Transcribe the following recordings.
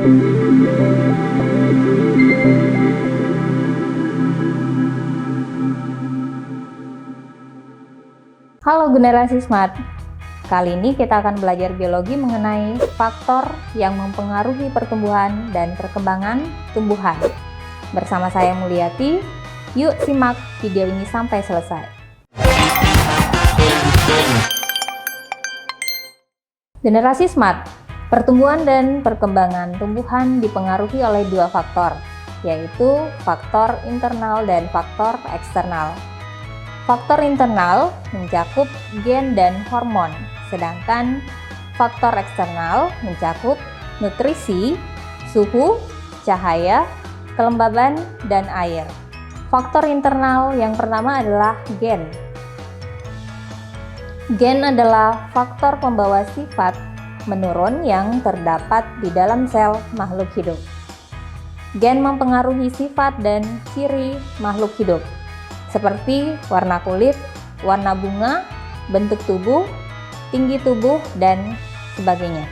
Halo generasi smart, kali ini kita akan belajar biologi mengenai faktor yang mempengaruhi pertumbuhan dan perkembangan tumbuhan. Bersama saya Mulyati, yuk simak video ini sampai selesai. Generasi smart, pertumbuhan dan perkembangan tumbuhan dipengaruhi oleh dua faktor, yaitu faktor internal dan faktor eksternal. Faktor internal mencakup gen dan hormon, sedangkan faktor eksternal mencakup nutrisi, suhu, cahaya, kelembaban, dan air. Faktor internal yang pertama adalah gen. Gen adalah faktor pembawa sifat menurun yang terdapat di dalam sel makhluk hidup. Gen mempengaruhi sifat dan ciri makhluk hidup, seperti warna kulit, warna bunga, bentuk tubuh, tinggi tubuh, dan sebagainya.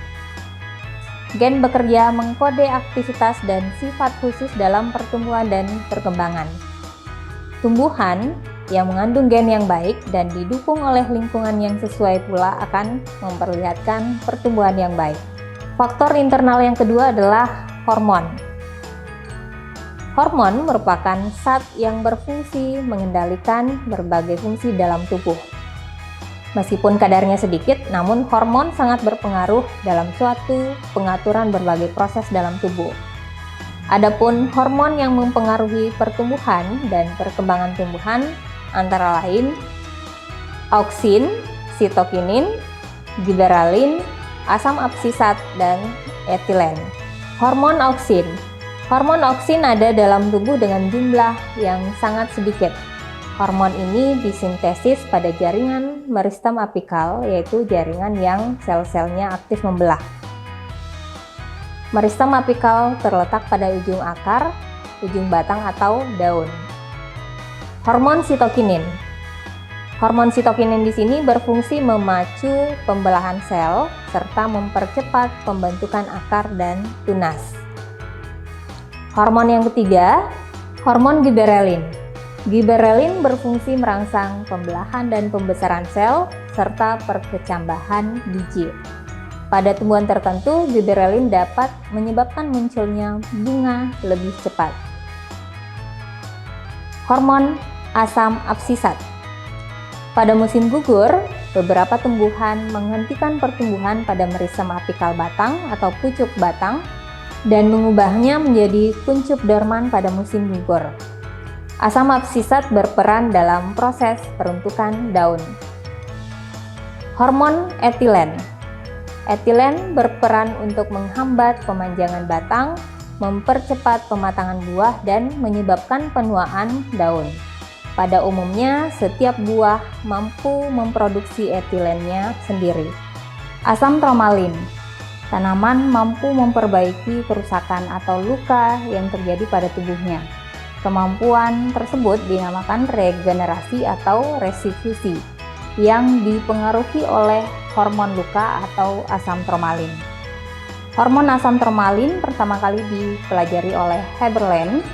Gen bekerja mengkode aktivitas dan sifat khusus dalam pertumbuhan dan perkembangan. Tumbuhan yang mengandung gen yang baik dan didukung oleh lingkungan yang sesuai pula akan memperlihatkan pertumbuhan yang baik. Faktor internal yang kedua adalah hormon. Hormon merupakan zat yang berfungsi mengendalikan berbagai fungsi dalam tubuh. Meskipun kadarnya sedikit, namun hormon sangat berpengaruh dalam suatu pengaturan berbagai proses dalam tubuh. Adapun hormon yang mempengaruhi pertumbuhan dan perkembangan tumbuhan antara lain auksin, sitokinin, giberalin, asam absisat, dan etilen. Hormon auksin. Hormon auksin ada dalam tubuh dengan jumlah yang sangat sedikit. Hormon ini disintesis pada jaringan meristem apikal, yaitu jaringan yang sel-selnya aktif membelah. Meristem apikal terletak pada ujung akar, ujung batang atau daun. Hormon sitokinin. Hormon sitokinin di sini berfungsi memacu pembelahan sel serta mempercepat pembentukan akar dan tunas. Hormon yang ketiga, hormon giberelin. Giberelin berfungsi merangsang pembelahan dan pembesaran sel serta perkecambahan biji. Pada tumbuhan tertentu, giberelin dapat menyebabkan munculnya bunga lebih cepat. Hormon asam absisat. Pada musim gugur, beberapa tumbuhan menghentikan pertumbuhan pada meristem apikal batang atau pucuk batang dan mengubahnya menjadi kuncup dorman pada musim gugur. Asam absisat berperan dalam proses peruntukan daun. Hormon etilen. Etilen berperan untuk menghambat pemanjangan batang, mempercepat pematangan buah, dan menyebabkan penuaan daun. Pada umumnya, setiap buah mampu memproduksi etilennya sendiri. Asam tromalin. Tanaman mampu memperbaiki kerusakan atau luka yang terjadi pada tubuhnya. Kemampuan tersebut dinamakan regenerasi atau restitusi, yang dipengaruhi oleh hormon luka atau asam tromalin. Hormon asam tromalin pertama kali dipelajari oleh Haberland,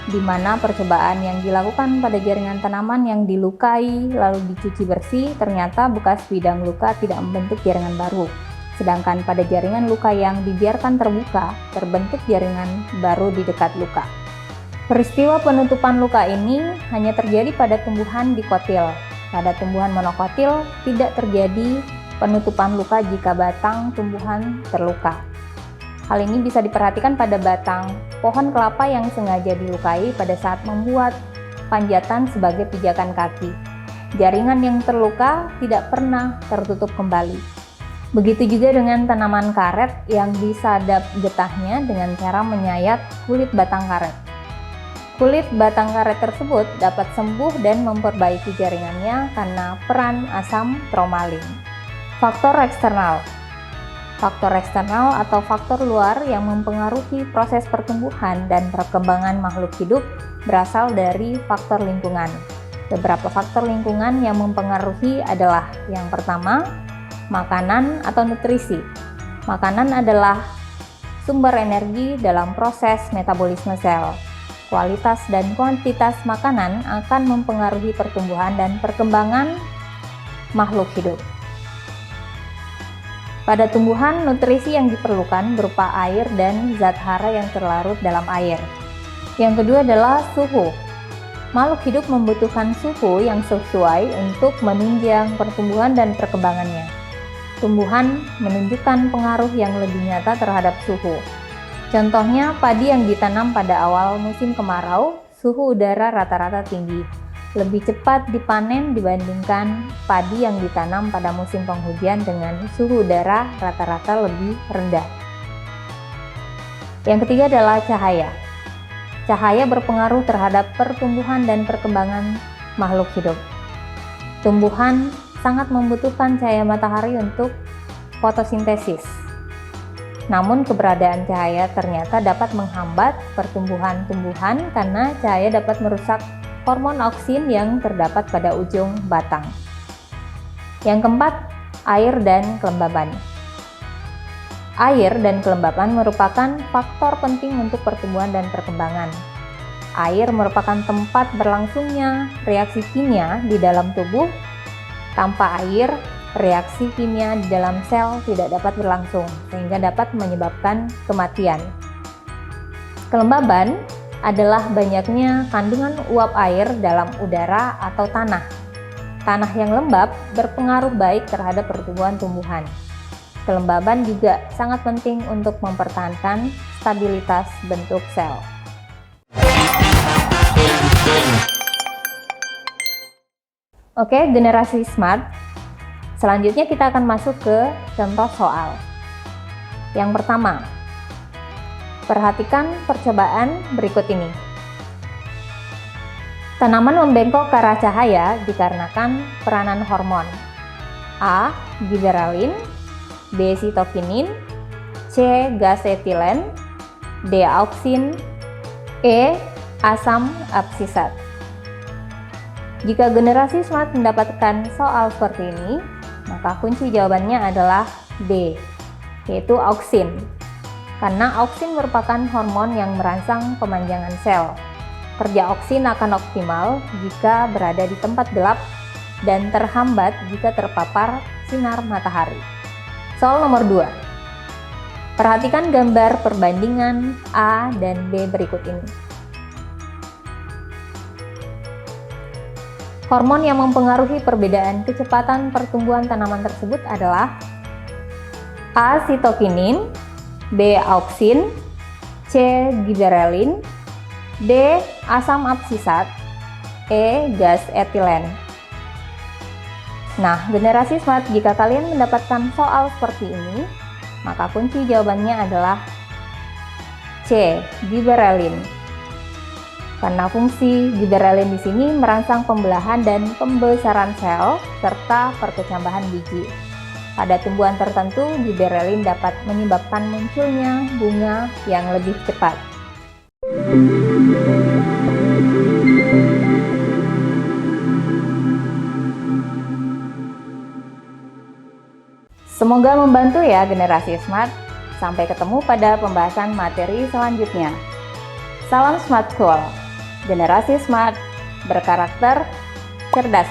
di mana percobaan yang dilakukan pada jaringan tanaman yang dilukai lalu dicuci bersih, ternyata bekas bidang luka tidak membentuk jaringan baru. Sedangkan pada jaringan luka yang dibiarkan terbuka, terbentuk jaringan baru di dekat luka. Peristiwa penutupan luka ini hanya terjadi pada tumbuhan dikotil. Pada tumbuhan monokotil, tidak terjadi penutupan luka jika batang tumbuhan terluka. Hal ini bisa diperhatikan pada batang pohon kelapa yang sengaja dilukai pada saat membuat panjatan sebagai pijakan kaki. Jaringan yang terluka tidak pernah tertutup kembali. Begitu juga dengan tanaman karet yang disadap getahnya dengan cara menyayat kulit batang karet. Kulit batang karet tersebut dapat sembuh dan memperbaiki jaringannya karena peran asam tromalin. Faktor eksternal. Faktor eksternal atau faktor luar yang mempengaruhi proses pertumbuhan dan perkembangan makhluk hidup berasal dari faktor lingkungan. Beberapa faktor lingkungan yang mempengaruhi adalah yang pertama, makanan atau nutrisi. Makanan adalah sumber energi dalam proses metabolisme sel. Kualitas dan kuantitas makanan akan mempengaruhi pertumbuhan dan perkembangan makhluk hidup. Pada tumbuhan, nutrisi yang diperlukan berupa air dan zat hara yang terlarut dalam air. Yang kedua adalah suhu. Makhluk hidup membutuhkan suhu yang sesuai untuk menunjang pertumbuhan dan perkembangannya. Tumbuhan menunjukkan pengaruh yang lebih nyata terhadap suhu. Contohnya, padi yang ditanam pada awal musim kemarau, suhu udara rata-rata tinggi. Lebih cepat dipanen dibandingkan padi yang ditanam pada musim penghujan dengan suhu udara rata-rata lebih rendah. Yang ketiga adalah cahaya. Cahaya berpengaruh terhadap pertumbuhan dan perkembangan makhluk hidup. Tumbuhan sangat membutuhkan cahaya matahari untuk fotosintesis. Namun keberadaan cahaya ternyata dapat menghambat pertumbuhan tumbuhan karena cahaya dapat merusak hormon auksin yang terdapat pada ujung batang. Yang keempat, air dan kelembaban. Air dan kelembaban merupakan faktor penting untuk pertumbuhan dan perkembangan. Air merupakan tempat berlangsungnya reaksi kimia di dalam tubuh. Tanpa air, reaksi kimia di dalam sel tidak dapat berlangsung, sehingga dapat menyebabkan kematian. Kelembaban adalah banyaknya kandungan uap air dalam udara atau tanah. Tanah yang lembab berpengaruh baik terhadap pertumbuhan tumbuhan. Kelembaban juga sangat penting untuk mempertahankan stabilitas bentuk sel. Oke, generasi smart. Selanjutnya kita akan masuk ke contoh soal. Yang pertama, perhatikan percobaan berikut ini. Tanaman membengkok ke arah cahaya dikarenakan peranan hormon. A. Giberelin, B. sitokinin, C. gas etilen, D. auksin, E. asam absisat. Jika generasi smart mendapatkan soal seperti ini, maka kunci jawabannya adalah D, yaitu auksin. Karena auksin merupakan hormon yang merangsang pemanjangan sel. Kerja auksin akan optimal jika berada di tempat gelap dan terhambat jika terpapar sinar matahari. Soal nomor 2. Perhatikan gambar perbandingan A dan B berikut ini. Hormon yang mempengaruhi perbedaan kecepatan pertumbuhan tanaman tersebut adalah A. sitokinin, B. auksin, C. giberelin, D. asam absisat, E. gas etilen. Nah, generasi smart, jika kalian mendapatkan soal seperti ini, maka kunci jawabannya adalah C. giberelin. Karena fungsi giberelin di sini merangsang pembelahan dan pembesaran sel serta perkecambahan biji. Pada tumbuhan tertentu, giberelin dapat menyebabkan munculnya bunga yang lebih cepat. Semoga membantu ya generasi smart. Sampai ketemu pada pembahasan materi selanjutnya. Salam Smart School. Generasi smart berkarakter cerdas.